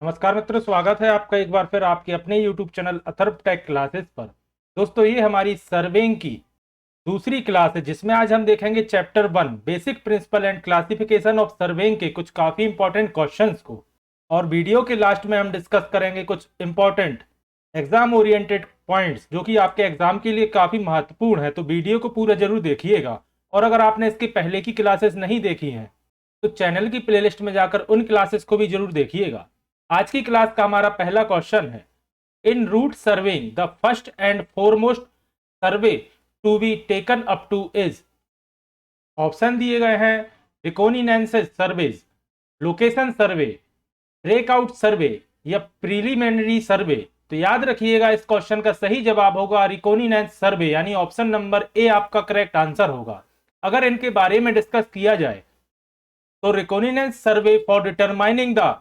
नमस्कार मित्रों, स्वागत है आपका एक बार फिर आपके अपने YouTube channel Atharva tech classes पर। दोस्तों, ये हमारी सर्वेइंग की दूसरी क्लास है जिसमें आज हम देखेंगे chapter 1 basic principle and classification of surveying के कुछ काफी इंपॉर्टेंट क्वेश्चंस को। और वीडियो के लास्ट में हम डिस्कस करेंगे कुछ इंपॉर्टेंट एग्जाम ओरिएंटेड पॉइंट्स जो कि आपके एग्जाम के लिए काफी महत्वपूर्ण है। तो वीडियो को पूरा जरूर देखिएगा। और अगर आपने इसके पहले की क्लासेस नहीं देखी हैं तो चैनल की प्लेलिस्ट में जाकर उन क्लासेस को भी जरूर देखिएगा। आज की क्लास का हमारा पहला क्वेश्चन है, in route surveying the first and foremost survey to be taken up to is. Option दिए गए हैं reconnaissance surveys, location survey, breakout survey या प्रीलिमिनरी सर्वे। तो याद रखिएगा, इस क्वेश्चन का सही जवाब होगा रिकोनिनेंस सर्वे, यानी ऑप्शन नंबर ए आपका करेक्ट आंसर होगा। अगर इनके बारे में डिस्कस किया जाए तो reconnaissance survey for determining the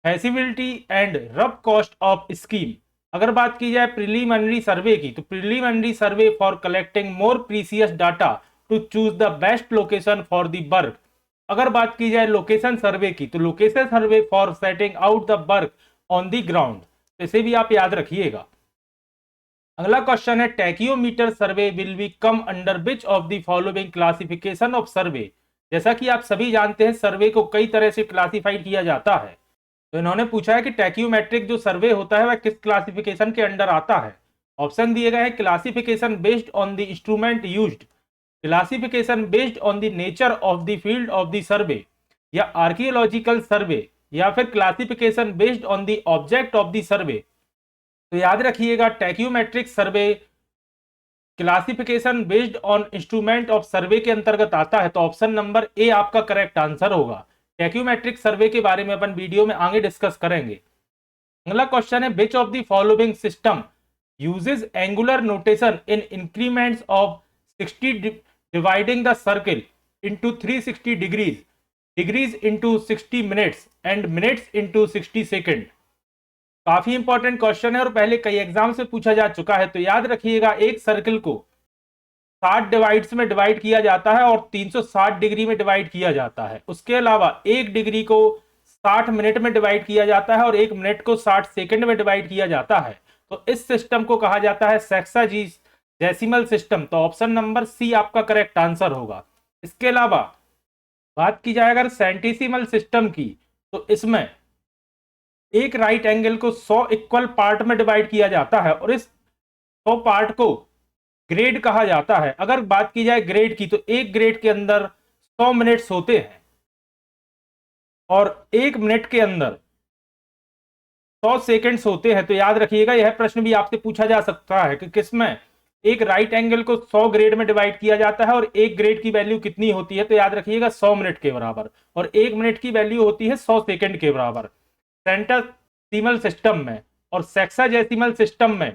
feasibility and rough cost of scheme. अगर बात की जाए प्रिलिमिनरी सर्वे की, तो preliminary survey for collecting more precise data to choose the best location for the work. अगर बात की जाए लोकेशन सर्वे की, तो location survey for setting out the work on the ground. तो इसे भी आप याद रखिएगा। अगला क्वेश्चन है, tacheometer survey will be come under which of the following classification of सर्वे। जैसा कि आप सभी जानते हैं, सर्वे को कई तरह से क्लासिफाई किया जाता है। तो इन्होंने पूछा है कि टैक्यूमेट्रिक जो सर्वे होता है वह किस क्लासिफिकेशन के अंडर आता है। ऑप्शन दिए गए हैं classification based on the instrument used, classification based on the nature of the field of the survey, या आर्कियोलॉजिकल सर्वे, या फिर classification based on the object of the survey. तो याद रखिएगा, tacheometric survey classification based on instrument of survey के अंतर्गत आता है। तो ऑप्शन नंबर ए आपका करेक्ट आंसर होगा। टैक्यूमेट्रिक सर्वे के बारे में अपन वीडियो में आगे डिस्कस करेंगे। अगला क्वेश्चन है, which of the following system uses angular notation in increments of 60 dividing the circle into 360 degrees, degrees into 60 minutes and minutes into 60 second. काफी इंपॉर्टेंट क्वेश्चन है और पहले कई एग्जाम से पूछा जा चुका है। तो याद रखिएगा, एक सर्किल को 60 डिवाइड्स में डिवाइड किया जाता है और 360 डिग्री में डिवाइड किया जाता है। उसके अलावा एक डिग्री को 60 मिनट में डिवाइड किया जाता है और एक मिनट को 60 सेकंड में डिवाइड किया जाता है। तो इस सिस्टम को कहा जाता है सेक्साजीसिमल सिस्टम। तो ऑप्शन नंबर सी आपका करेक्ट आंसर होगा। इसके अलावा बात की जाए अगर सेंटिसिमल सिस्टम की, तो इसमें एक राइट एंगल को 100 इक्वल पार्ट में डिवाइड किया जाता है और इस 100 पार्ट को ग्रेड कहा जाता है। अगर बात की जाए ग्रेड की, तो एक ग्रेड के अंदर 100 मिनट्स होते हैं और एक मिनट के अंदर 100 सेकंड्स होते हैं। तो याद रखिएगा, यह प्रश्न भी आपसे पूछा जा सकता है कि किसमें एक राइट एंगल को 100 ग्रेड में डिवाइड किया जाता है और एक ग्रेड की वैल्यू कितनी होती है। तो याद रखिएगा 100 मिनट के बराबर, और एक मिनट की वैल्यू होती है 100 सेकंड के बराबर। सेंटेसिमल सिस्टम में और सेक्साजेसिमल सिस्टम में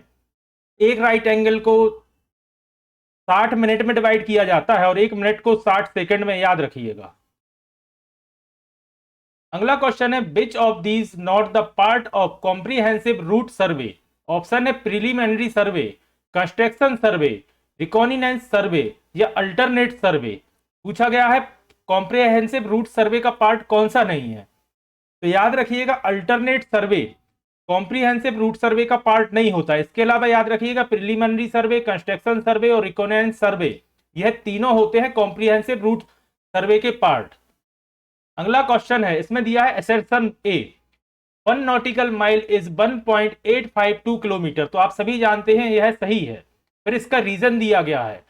एक राइट एंगल को 60 मिनट में डिवाइड किया जाता है और एक मिनट को 60 सेकंड में, याद रखिएगा। अगला क्वेश्चन है, which of these not the part of comprehensive route survey. Option है preliminary survey, construction survey, reconnaissance survey या अल्टरनेट सर्वे। पूछा गया है कॉम्प्रिहेंसिव रूट सर्वे का पार्ट कौन सा नहीं है। तो याद रखिएगा, अल्टरनेट सर्वे कॉम्प्रिहेंसिव रूट सर्वे का पार्ट नहीं होता। इसके अलावा याद रखिएगा, प्रिलिमिनरी सर्वे, कंस्ट्रक्शन सर्वे और रिकॉनेंस सर्वे, यह तीनों होते हैं कॉम्प्रिहेंसिव रूट सर्वे के पार्ट। अगला क्वेश्चन है, इसमें दिया है assertion A, 1 nautical mile is 1.852 kilometre. तो आप सभी जानते हैं यह सही है। फिर इसका रीजन दिया गया है,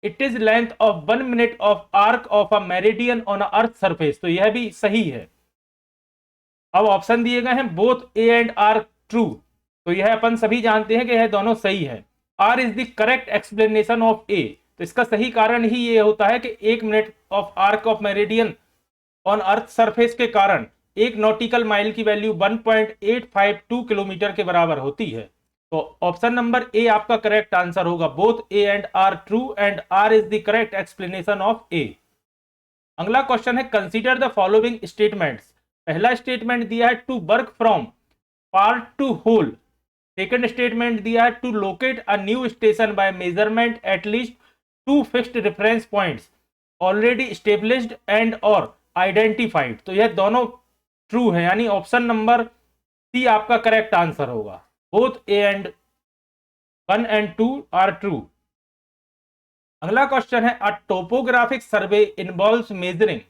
it is length of 1 minute of arc of a meridian on a earth surface. तो यह भी सही है। अब ऑप्शन दिए गए हैं both A and R true. तो यह अपन सभी जानते हैं कि यह दोनों सही है। R is the correct explanation of A. तो इसका सही कारण ही ये होता है कि 1 minute of arc of meridian on earth surface के कारण 1 नॉटिकल माइल की वैल्यू 1.852 किलोमीटर के बराबर होती है। तो ऑप्शन नंबर ए आपका करेक्ट आंसर होगा। Both A and R true and R is the correct explanation of A. अगला क्वेश्चन है, कंसीडर द फॉलोइंग स्टेटमेंट्स। पहला स्टेटमेंट दिया है to work from part to whole. Second statement दिया है to locate a new station by measurement at least 2 fixed reference points already established and और identified. तो यह दोनों ट्रू है, यानी ऑप्शन नंबर सी आपका करेक्ट आंसर होगा। Both A and 1 and 2 are true. अगला क्वेश्चन है, a topographic survey involves measuring,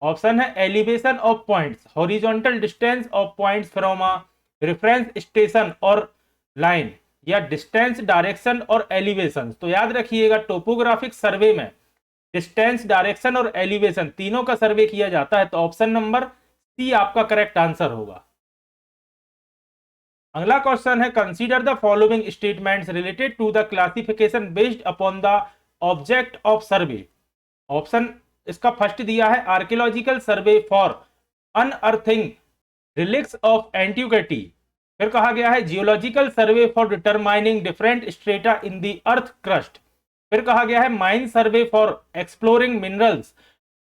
option है elevation of points, horizontal distance of points from a reference station और लाइन, या distance, direction और elevation. तो याद रखिएगा टोपोग्राफिक सर्वे में डिस्टेंस, डायरेक्शन और एलिवेशन तीनों का सर्वे किया जाता है, तो ऑप्शन नंबर सी आपका करेक्ट आंसर होगा। अगला क्वेश्चन है, consider the following statements related to the classification based upon the object of survey. Option इसका फर्स्ट दिया है archaeological survey for unearthing relics of antiquity, फिर कहा गया है geological survey for determining different strata in the earth crust, फिर कहा गया है mine survey for exploring minerals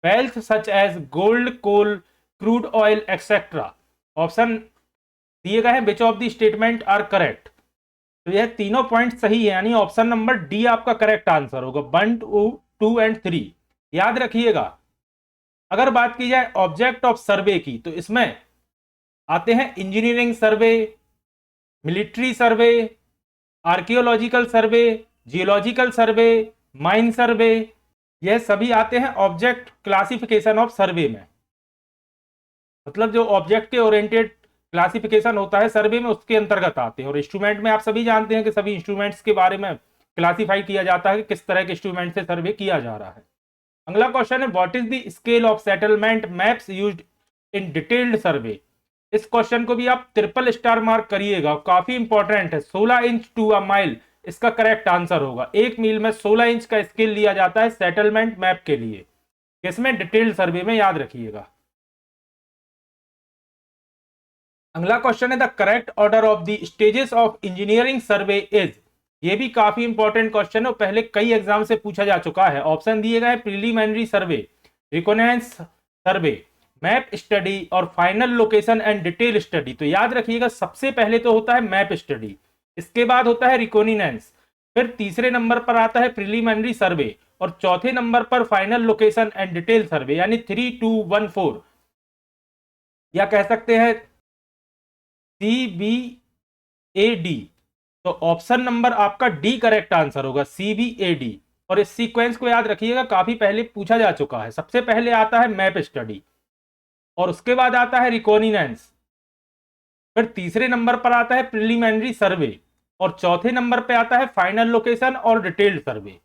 wealth such as gold, coal, crude oil etcetera. Option दिए गए हैं which of the statement are correct. तो यह तीनों पॉइंट सही है, यानी ऑप्शन नंबर डी आपका करेक्ट आंसर होगा, 1, 2 एंड 3। याद रखिएगा अगर बात की जाए ऑब्जेक्ट ऑफ सर्वे की, तो इसमें आते हैं engineering survey, military survey, archaeological survey, geological survey, mine survey, यह सभी आते हैं ऑब्जेक्ट क्लासिफिकेशन ऑफ सर्वे में। मतलब जो ऑब्जेक्ट के ओरिएंटेड क्लासिफिकेशन होता है सर्वे में, उसके अंतर्गत आते हैं। और इंस्ट्रूमेंट में आप सभी जानते हैं कि सभी इंस्ट्रूमेंट्स के बारे में क्लासिफाई किया जाता है कि किस तरह के इंस्ट्रूमेंट से सर्वे किया जा रहा है। अगला क्वेश्चन है, what is the scale of settlement maps used in detailed survey. इस क्वेश्चन को भी आप ट्रिपल स्टार मार्क करिएगा, काफी इंपॉर्टेंट है। 16 इंच टू अ माइल इसका करेक्ट आंसर होगा। 1 मील में 16 इंच का स्केल लिया जाता है सेटलमेंट मैप के लिए, किसमें, डिटेल्ड सर्वे में, याद रखिएगा। अगला क्वेश्चन है, the correct order of the stages of engineering survey is. ये भी काफी इंपॉर्टेंट क्वेश्चन है, पहले कई एग्जाम से पूछा जा चुका है। ऑप्शन दिए गए प्रीलिमिनरी सर्वे, रिकॉनेंस सर्वे, मैप स्टडी और final location and detail study. तो याद रखिएगा सबसे पहले तो होता है मैप स्टडी, इसके बाद होता है रिकॉनिनेंस, फिर तीसरे नंबर पर आता है प्रीलिमिनरी सर्वे और चौथे नंबर पर फाइनल लोकेशन एंड डिटेल सर्वे, यानी 3, 2, 1, 4, या कह सकते हैं CBAD। तो ऑप्शन नंबर आपका डी करेक्ट आंसर होगा, CBAD। और इस सीक्वेंस को याद रखिएगा, काफी पहले पूछा जा चुका है। सबसे पहले आता है मैप स्टडी और उसके बाद आता है रिकॉनिनेंस, फिर तीसरे नंबर पर आता है प्रीलिमिनरी सर्वे और चौथे नंबर पे आता है फाइनल लोकेशन और डिटेल्ड सर्वे।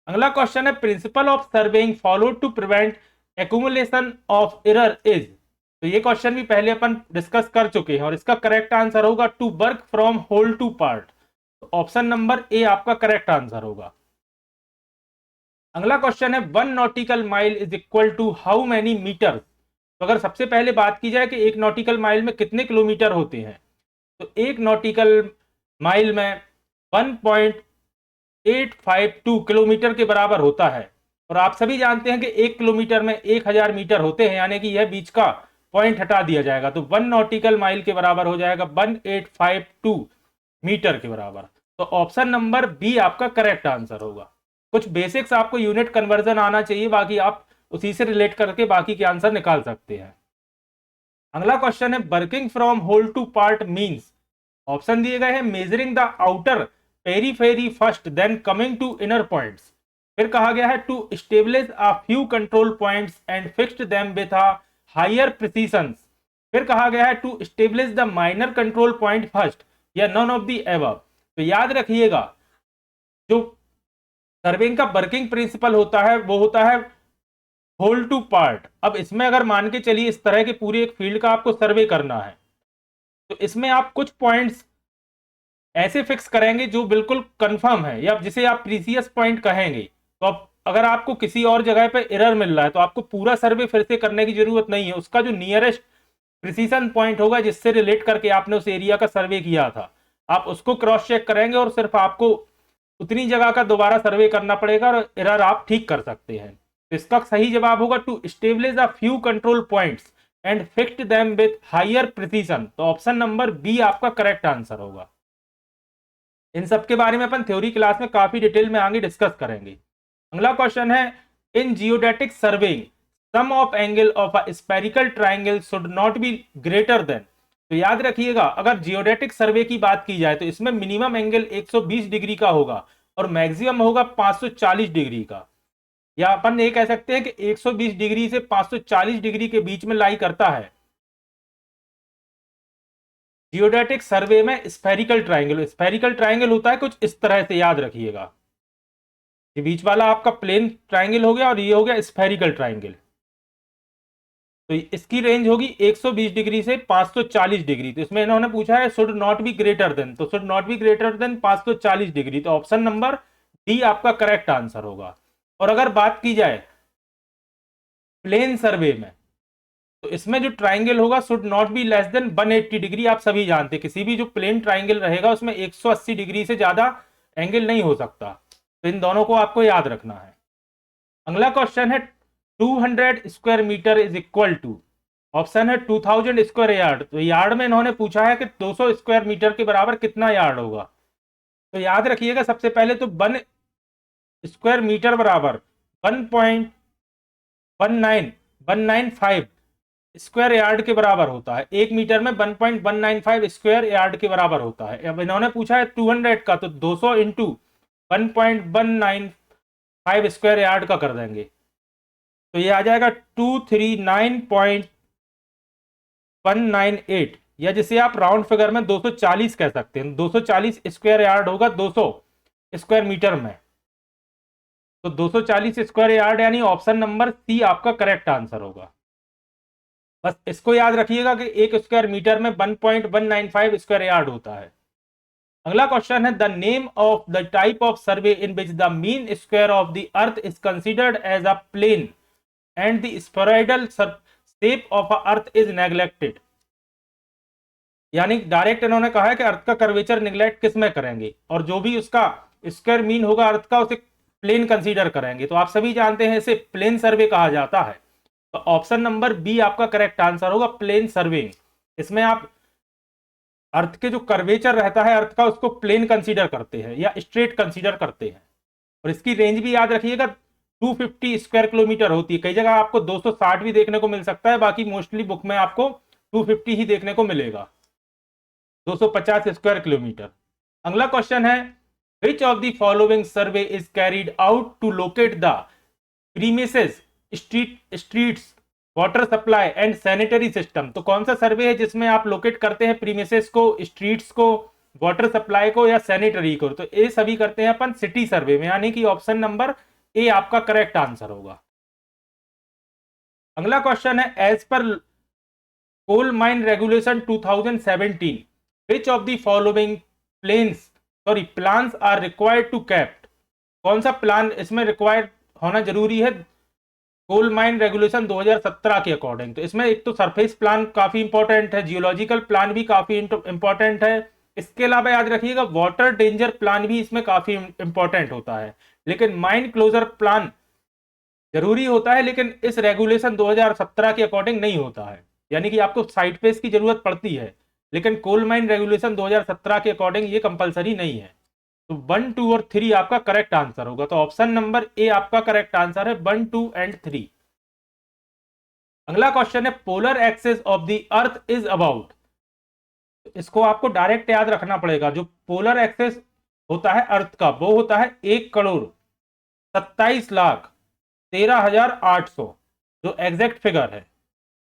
अगला क्वेश्चन है, principle of surveying followed to prevent accumulation of error is. तो ये क्वेश्चन भी पहले अपन डिस्कस कर चुके हैं और इसका करेक्ट आंसर होगा to work from whole to part. तो ऑप्शन नंबर ए आपका करेक्ट आंसर होगा। अगला क्वेश्चन है, 1 nautical mile is equal to how many metre. तो अगर सबसे पहले बात की जाए कि 1 नॉटिकल माइल में कितने किलोमीटर होते हैं, तो 1 नॉटिकल माइल में 1.852 किलोमीटर के बराबर होता है। और आप सभी जानते हैं कि 1 किलोमीटर में 1000 मीटर होते हैं, यानी कि यह बीच का पॉइंट हटा दिया जाएगा, तो 1 नॉटिकल माइल के बराबर हो जाएगा 1852 मीटर के बराबर। तो ऑप्शन नंबर बी आपका करेक्ट आंसर होगा। कुछ बेसिक्स आपको यूनिट कन्वर्जन आना चाहिए, बाकी आप उसी से रिलेट करके बाकी के आंसर निकाल सकते हैं। अगला क्वेश्चन है, working from whole to part means. Option दिए गए हैं measuring the outer periphery first then coming to inner points, फिर कहा गया है to establish a few control points and fixed them with a higher precision, फिर कहा गया है to establish the minor control point first, या नॉन ऑफ द एबव। तो याद रखिएगा जो सर्वेइंग का वर्किंग प्रिंसिपल होता है वो होता है होल टू पार्ट। अब इसमें अगर मान के चलिए इस तरह के पूरे एक फील्ड का आपको सर्वे करना है, तो इसमें आप कुछ पॉइंट्स ऐसे फिक्स करेंगे जो बिल्कुल कंफर्म है या जिसे आप प्रीसियस पॉइंट कहेंगे। तो अब अगर आपको किसी और जगह पे एरर मिल रहा है तो आपको पूरा सर्वे फिर से करने की जरूरत नहीं है, उसका जो नियरेस्ट प्रिसीजन पॉइंट होगा जिससे रिलेट करके आपने उस एरिया का सर्वे किया था, आप उसको क्रॉस चेक करेंगे और सिर्फ आपको उतनी जगह का दोबारा सर्वे करना पड़ेगा और एरर आप ठीक कर सकते हैं। तो इसका सही जवाब होगा to establish a few control points and fixed them with higher precision. तो ऑप्शन नंबर बी आपका करेक्ट आंसर होगा। इन सब के बारे में अपन थ्योरी क्लास में काफी डिटेल में आगे डिस्कस करेंगे। अगला क्वेश्चन है, in geodetic surveying sum of angle of a spherical triangle should not be greater than. तो याद रखिएगा, अगर जियोडेटिक सर्वे की बात की जाए तो इसमें मिनिमम एंगल 120 डिग्री का होगा और मैक्सिमम होगा 540 डिग्री का, या अपन ये कह सकते हैं कि 120 डिग्री से 540 डिग्री के बीच में लाई करता है जियोडेटिक सर्वे में स्फेरिकल ट्राइंगल। स्फेरिकल ट्राइंगल होता है कुछ इस तरह से, याद रखिएगा। ये बीच वाला आपका प्लेन ट्राइंगल हो गया और ये हो गया स्फेरिकल ट्राइंगल। तो इसकी रेंज होगी 120 डिग्री से 540 डिग्री। तो इसमें इन्होंने पूछा है should not be greater than, तो should not be greater than 540 degree, तो ऑप्शन नंबर डी आपका करेक्ट आंसर होगा। और अगर बात की जाए प्लेन सर्वे में, तो इसमें जो ट्राइंगल होगा should not be less than 180 degree. आप सभी जानते हैं किसी भी जो प्लेन ट्राइंगल रहेगा उसमें 180 डिग्री से ज्यादा एंगल नहीं हो सकता। तो इन दोनों को आपको याद रखना है। अगला क्वेश्चन है 200 square metre is equal to, option है 2000 स्क्वायर यार्ड। तो यार्ड में इन्होंने पूछा है कि 200 स्क्वायर मीटर के बराबर कितना यार्ड होगा। तो याद रखिएगा, सबसे पहले तो 1 स्क्वायर मीटर बराबर 1.195 स्क्वायर यार्ड के बराबर होता है। 1 मीटर में 1.195 स्क्वायर यार्ड के बराबर होता है। अब इन्होंने पूछा है 200 का, तो 200 इंटू 1.195 स्क्वायर यार्ड का कर देंगे, तो ये आ जाएगा 239.198, या जिसे आप राउंड फिगर में 240 कह सकते हैं। 240 स्क्वायर यार्ड होगा 200 स्क्वायर मीटर में, तो 240 स्क्वायर यार्ड यानी ऑप्शन नंबर सी आपका करेक्ट आंसर होगा। बस इसको याद रखिएगा कि 1 स्क्वायर मीटर में 1.195 स्क्वायर यार्ड होता है। अगला क्वेश्चन है the name of the type of survey in which the mean square of the earth is considered as a plane and the spheroidal shape of earth is neglected. यानी direct इन्होंने कहा है कि अर्थ का कर्वेचर निगलेक्ट किस में करेंगे, और जो भी उसका स्क्वायर मीन होगा अर्थ का उसे प्लेन कंसीडर करेंगे। तो आप सभी जानते हैं इसे प्लेन सर्वे कहा जाता है। तो ऑप्शन नंबर बी आपका करेक्ट आंसर होगा, प्लेन सर्वेइंग। इसमें आप अर्थ के जो कर्वेचर रहता है अर्थ का उसको प्लेन कंसीडर करते हैं या स्ट्रेट कंसीडर करते हैं। और इसकी रेंज भी याद रखिएगा 250 स्क्वायर किलोमीटर होती है। कई जगह आपको 260 भी देखने को मिल सकता है, बाकी मोस्टली बुक में आपको 250 ही देखने को मिलेगा, 250 स्क्वायर किलोमीटर। अगला क्वेश्चन है which of the following survey is carried out to locate the premises streets water supply and sanitary system. तो कौन सा सर्वे है जिसमें आप लोकेट करते हैं प्रीमिसेस को, स्ट्रीट्स को, वाटर सप्लाई को या सैनिटरी को। तो ये सभी करते हैं अपन सिटी सर्वे में, यानी कि ऑप्शन नंबर ए आपका करेक्ट आंसर होगा। अगला क्वेश्चन है as per coal mine regulation 2017 which of the following plans are required to kept. कौन सा प्लान इसमें रिक्वायर्ड होना जरूरी है कोल माइन रेगुलेशन 2017 के अकॉर्डिंग। तो इसमें एक तो सरफेस प्लान काफी इंपॉर्टेंट है, जियोलॉजिकल प्लान भी काफी इंपॉर्टेंट है। इसके अलावा याद रखिएगा वाटर डेंजर प्लान भी इसमें काफी इंपॉर्टेंट होता है। लेकिन माइन क्लोजर प्लान जरूरी होता है, लेकिन इस रेगुलेशन 2017 के अकॉर्डिंग नहीं होता है, यानी कि आपको साइट पेस की जरूरत पड़ती है, लेकिन कोल माइन रेगुलेशन 2017 के अकॉर्डिंग ये कंपलसरी नहीं है। तो 1, 2 और 3 आपका करेक्ट आंसर होगा। तो ऑप्शन नंबर ए आपका करेक्ट आंसर है, 1, 2 एंड 3। अगला क्वेश्चन है polar axis of the earth is about. इसको आपको डायरेक्ट याद रखना पड़ेगा। जो पोलर एक्सिस होता है अर्थ का वो होता है 1,27,13,800, जो एग्जैक्ट फिगर है,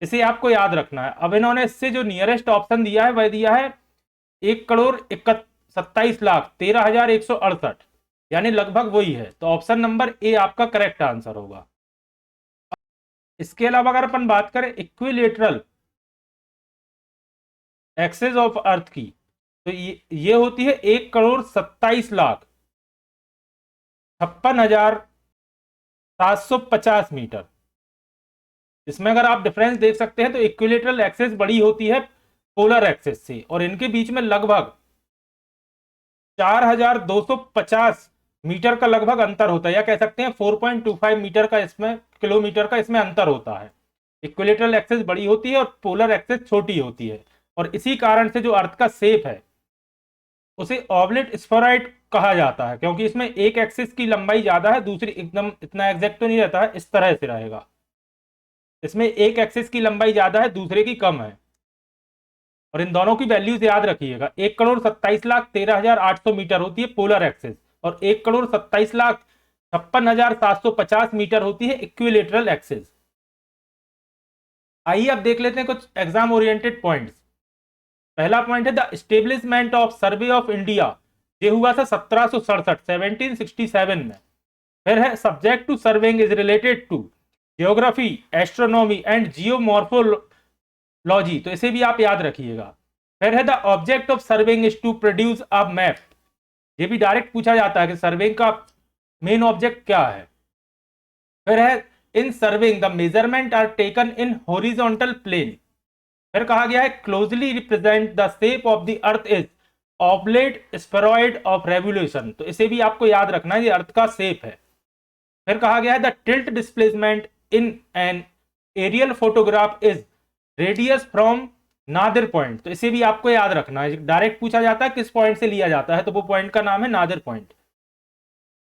इसे आपको याद रखना है। अब इन्होंने इससे जो नियरेस्ट ऑप्शन दिया है वह दिया है 1,27,13,168, यानी लगभग वही है। तो ऑप्शन नंबर ए आपका करेक्ट आंसर होगा। इसके अलावा अगर अपन बात करें इक्विलेटरल एक्सिस ऑफ अर्थ की, तो ये होती है 1,27,56,750 मीटर। इसमें अगर आप डिफरेंस देख सकते हैं तो इक्विलेटरल एक्सिस बड़ी होती है पोलर एक्सिस से, और इनके बीच में लगभग 4,250 मीटर का लगभग अंतर होता है, या कह सकते हैं 4.25 मीटर का इसमें किलोमीटर का इसमें अंतर होता है। इक्विलेटरल एक्सिस बड़ी होती है और पोलर एक्सिस छोटी होती है, और इसी कारण से जो अर्थ का शेप है उसे ऑब्लिट स्फेरॉइड कहा जाता है, क्योंकि इसमें एक एक्सिस की लंबाई ज्यादा है, दूसरी एकदम इतना एग्जैक्ट तो नहीं रहता है, इस तरह से रहेगा। इसमें एक एक्सिस की लंबाई ज्यादा है दूसरे की कम है। और इन दोनों की वैल्यूज याद रखिएगा। 1,27,13,800 मीटर होती है पोलर एक्सिस और 1,27,56,750 मीटर होती है इक्विलेटरल एक्सिस। आइए अब देख लेते हैं कुछ एग्जाम ओरिएंटेड पॉइंट्स। पहला पॉइंट है the establishment of survey of India, ये हुआ था 1767 में। फिर है subject to surveying is related to geography, astronomy and geomorphology, तो इसे भी आप याद रखिएगा। फिर है the object of surveying is to produce a map, ये भी डायरेक्ट पूछा जाता है कि सर्वेइंग का मेन ऑब्जेक्ट क्या है। फिर है in surveying the measurement are taken in horizontal plane. फिर कहा गया है closely represent the shape of the earth is oblate spheroid of revolution, तो इसे भी आपको याद रखना है, ये अर्थ का शेप है। फिर कहा गया है the tilt displacement in an aerial photograph is radius from nadir point, तो इसे भी आपको याद रखना है, डायरेक्ट पूछा जाता है किस पॉइंट से लिया जाता है, तो वो पॉइंट का नाम है नादिर पॉइंट।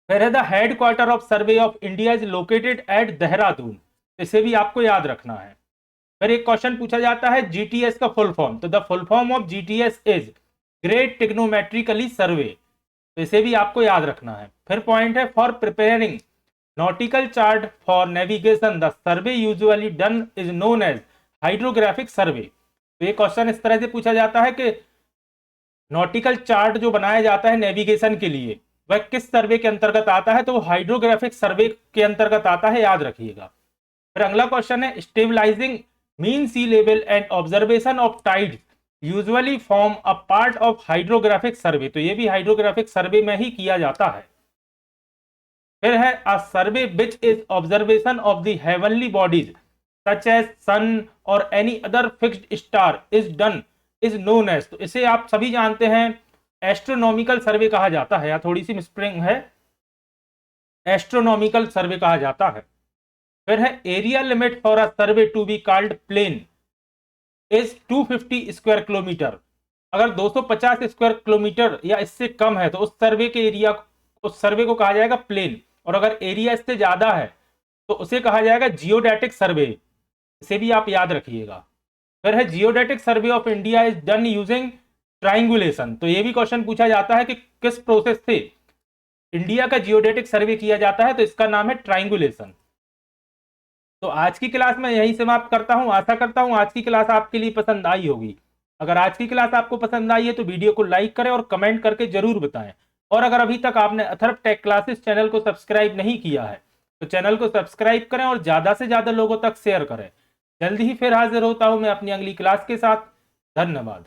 फिर है the headquarter of survey of India is located at Dehradun, इसे भी आपको याद रखना है। फिर एक क्वेश्चन पूछा जाता है जीटीएस का फुल फॉर्म, तो the full form of GTS is great trigonometrically survey, तो इसे भी आपको याद रखना है। फिर पॉइंट है for preparing nautical chart for navigation the survey usually done is known as hydrographic survey, तो ये क्वेश्चन इस तरह से पूछा जाता है कि नॉटिकल चार्ट जो बनाया जाता है नेविगेशन के लिए वह किस सर्वे के अंतर्गत आता है, तो वो हाइड्रोग्राफिक सर्वे के अंतर्गत आता है, याद रखिएगा। फिर अगला क्वेश्चन है stabilising mean sea level and observation of tide usually form a part of hydrographic survey, तो ये भी हाइड्रोग्राफिक सर्वे में ही किया जाता है। फिर है a survey which is observation of the heavenly bodies such as sun और any other fixed star is done is known as, तो इसे आप सभी जानते हैं एस्ट्रोनॉमिकल सर्वे कहा जाता है, या थोड़ी सी मिसप्रिंग है, एस्ट्रोनॉमिकल सर्वे कहा जाता है। फिर है area limit for a survey to be called plane is 250 square kilometre, अगर 250 स्क्वायर किलोमीटर या इससे कम है तो उस सर्वे के एरिया, उस सर्वे को कहा जाएगा प्लेन, और अगर एरिया इससे ज्यादा है तो उसे कहा जाएगा जियोडेटिक सर्वे, इसे भी आप याद रखिएगा। फिर है geodetic survey of India is done using triangulation, तो ये भी क्वेश्चन पूछा जाता है कि किस प्रोसेस से इंडिया का जियोडेटिक सर्वे किया जाता है, तो इसका नाम है ट्राइंगुलेशन। तो आज की क्लास में यही समाप्त करता हूं, आशा करता हूं आज की क्लास आपके लिए पसंद आई होगी। अगर आज की क्लास आपको पसंद आई है तो वीडियो को लाइक करें और कमेंट करके जरूर बताएं, और अगर अभी तक आपने अथर्व टेक क्लासेस चैनल को सब्सक्राइब नहीं किया है तो चैनल को सब्सक्राइब करें और ज्यादा से ज्यादा लोगों तक शेयर करें। जल्दी ही फिर हाजिर होता हूं मैं अपनी अगली क्लास के साथ। धन्यवाद।